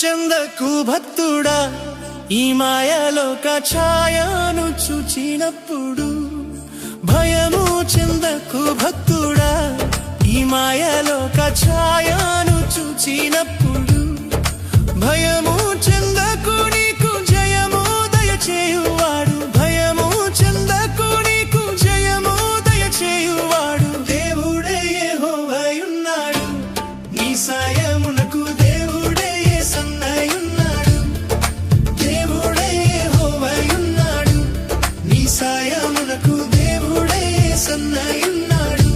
చెందకు భక్తుడా ఈ మాయలోక ఛాయను చూచినప్పుడు భయము చెందకు భక్తుడా ఈ మాయలోక ఛాయను చూచినప్పుడు భయము చెందకు నీకు జయము దయచేయువాడు భయము చెందకు నీకు జయము దయచేయువాడు దేవుడే యెహోవాయున్నాడు నీ సాయమునకు దేవుడే యేసన్నయున్నాడు దేవుడే యెహోవాయున్నాడు నీ సాయమునకు దేవుడే యేసన్నయున్నాడు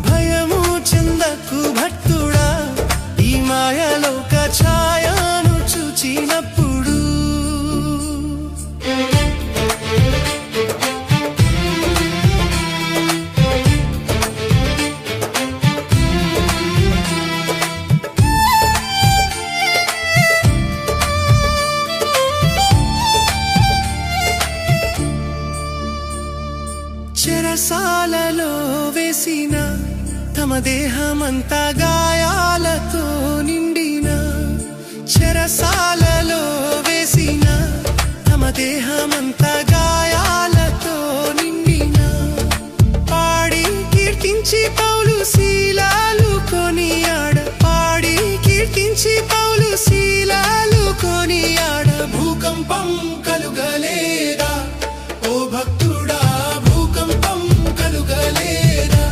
భయము చెందకు భక్తుడా ఈ మాయలోక ఛాయను చూచినప్పుడు చెరసాలలో వేసిన తమ దేహమంతా గాయాలతో నిండిన చెరసాలలో వేసిన తమ దేహమంతా గాయాలతో నిండిన పాడి కీర్తించి పౌలు శీలాలు కొనియాడ పాడి కీర్తించి పౌలు శీలాలు కొనియాడ భూకంపం కలుగలేదా ఓ భక్తుడా భూకంపం కలుగలేదా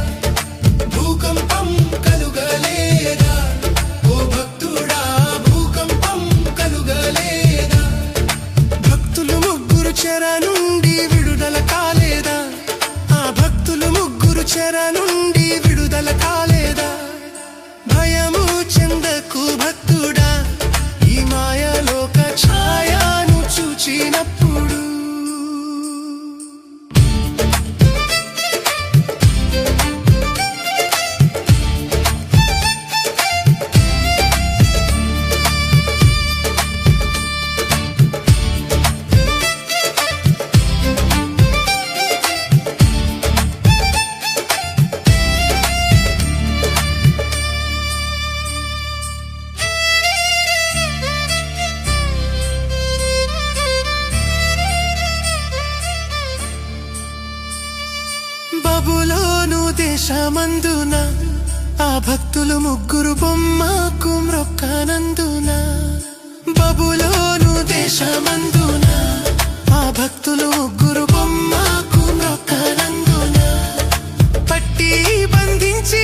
భూకంపం కలుగలేదా ఓ భక్తుడా భూకంపం కలుగలేదా భక్తులు ముగ్గురు చెర నుండి విడుదల కాలేదా ఆ భక్తులు ముగ్గురు చెర నుండి విడుదల కాలేదా భయము చెందకు భక్తుడా ఈ మాయలోక ఛాయను చూచినప్పుడు బబులోను దేశమందున ఆ భక్తులు ముగ్గురు బొమ్మకు మ్రొక్కనందున బబులోను దేశమందున ఆ భక్తులు ముగ్గురు బొమ్మకు మ్రొక్కనందున పట్టి బంధించి